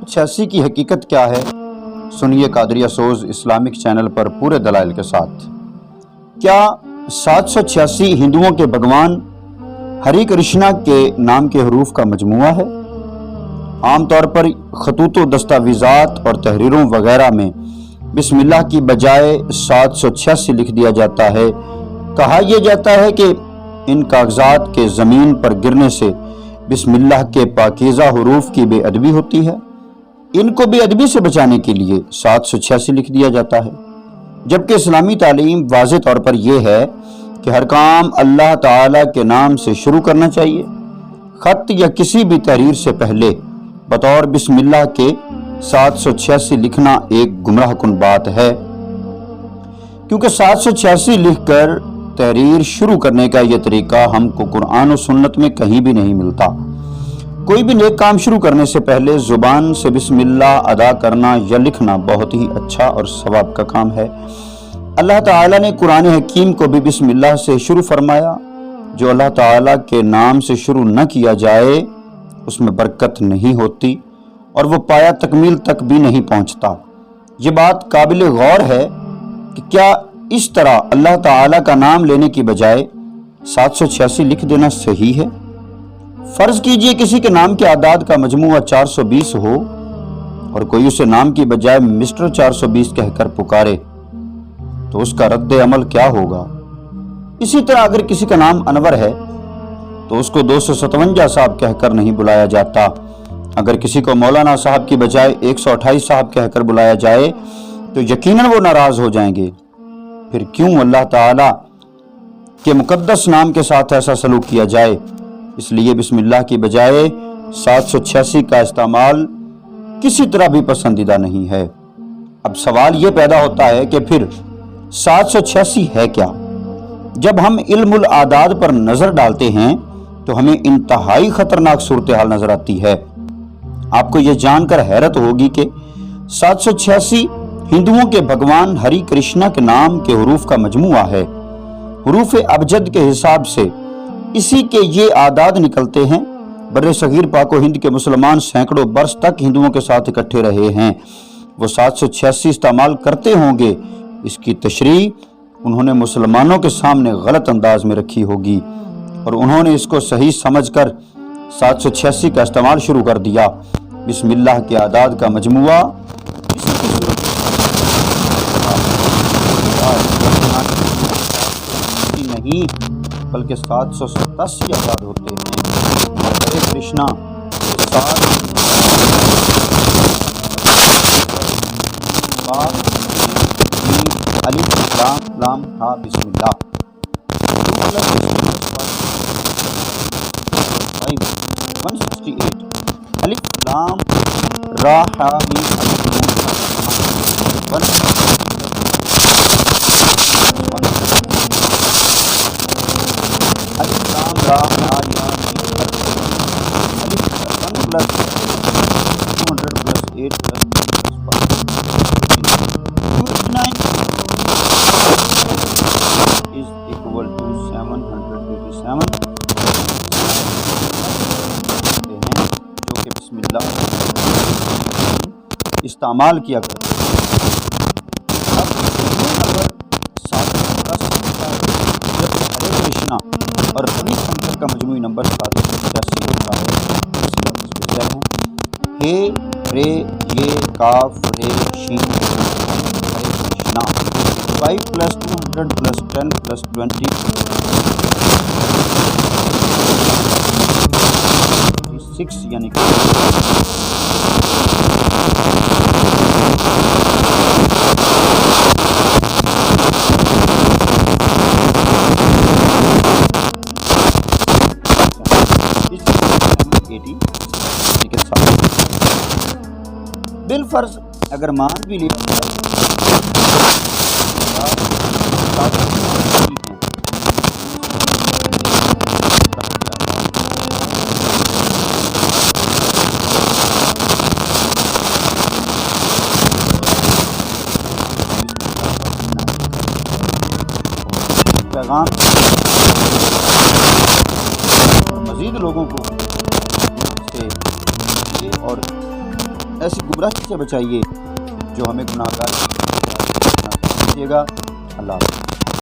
86 کی حقیقت کیا ہے؟ سنیے قادریہ سوز اسلامک چینل پر پورے دلائل کے ساتھ۔ کیا 786 ہندوؤں کے بھگوان ہری کرشنا کے نام کے حروف کا مجموعہ ہے؟ عام طور پر خطوط و دستاویزات اور تحریروں وغیرہ میں بسم اللہ کی بجائے 786 لکھ دیا جاتا ہے۔ کہا یہ جاتا ہے کہ ان کاغذات کے زمین پر گرنے سے بسم اللہ کے پاکیزہ حروف کی بے ادبی ہوتی ہے۔ ان کو بے ادبی سے بچانے کے لیے 786 لکھ دیا جاتا ہے، جبکہ اسلامی تعلیم واضح طور پر یہ ہے کہ ہر کام اللہ تعالیٰ کے نام سے شروع کرنا چاہیے۔ خط یا کسی بھی تحریر سے پہلے بطور بسم اللہ کے 786 لکھنا ایک گمراہ کن بات ہے، کیونکہ 786 لکھ کر تحریر شروع کرنے کا یہ طریقہ ہم کو قرآن و سنت میں کہیں بھی نہیں ملتا۔ کوئی بھی نیک کام شروع کرنے سے پہلے زبان سے بسم اللہ ادا کرنا یا لکھنا بہت ہی اچھا اور ثواب کا کام ہے۔ اللہ تعالیٰ نے قرآن حکیم کو بھی بسم اللہ سے شروع فرمایا۔ جو اللہ تعالیٰ کے نام سے شروع نہ کیا جائے اس میں برکت نہیں ہوتی اور وہ پایا تکمیل تک بھی نہیں پہنچتا۔ یہ بات قابل غور ہے کہ کیا اس طرح اللہ تعالیٰ کا نام لینے کی بجائے 786 لکھ دینا صحیح ہے؟ فرض کیجئے کسی کے نام کے اعداد کا مجموعہ 420 ہو اور کوئی اسے نام کی بجائے مسٹر 420 کہہ کر پکارے تو اس کا رد عمل کیا ہوگا؟ اسی طرح اگر کسی کا نام انور ہے تو اس کو 257 صاحب کہہ کر نہیں بلایا جاتا۔ اگر کسی کو مولانا صاحب کی بجائے 128 صاحب کہہ کر بلایا جائے تو یقیناً وہ ناراض ہو جائیں گے۔ پھر کیوں اللہ تعالیٰ کے مقدس نام کے ساتھ ایسا سلوک کیا جائے؟ اس لیے بسم اللہ کی بجائے 786 کا استعمال کسی طرح بھی پسندیدہ نہیں ہے۔ اب سوال یہ پیدا ہوتا ہے کہ پھر 786 ہے کیا؟ جب ہم علم الاعداد پر نظر ڈالتے ہیں تو ہمیں انتہائی خطرناک صورتحال نظر آتی ہے۔ آپ کو یہ جان کر حیرت ہوگی کہ 786 ہندوؤں کے بھگوان ہری کرشنا کے نام کے حروف کا مجموعہ ہے۔ حروف ابجد کے حساب سے اسی کے یہ اعداد نکلتے ہیں۔ بر صغیر پاک و ہند کے مسلمان سینکڑوں برس تک ہندوؤں کے ساتھ اکٹھے رہے ہیں، وہ 786 استعمال کرتے ہوں گے۔ اس کی تشریح انہوں نے مسلمانوں کے سامنے غلط انداز میں رکھی ہوگی اور انہوں نے اس کو صحیح سمجھ کر 786 کا استعمال شروع کر دیا۔ بسم اللہ کے اعداد کا مجموعہ نہیں بلکہ 787 اعداد ہوتے ہیں۔ ہرے کرشنا الف لام لام ہا بسم اللہ 168 الف لام را ہا میم الف لام را ہا یا الف 1 + 200 + 8 is equal to 787 جو کہ بسم اللہ استعمال کیا کرتے ہیں۔ ہرے کرشنا اور روی شنکر کا مجموعی نمبر 786 ہوتا ہے۔ ہے رے یہ کاف رے شین ہرے کرشنا 5 + 200 + 10 + 20 6 یعنی کہ بالفرض اگر مان بھی لیا پیغام مزید لوگوں کو سے اور ایسی گمراہی سے بچائیے جو ہمیں گناہگار کیجیے گا۔ اللہ حافظ۔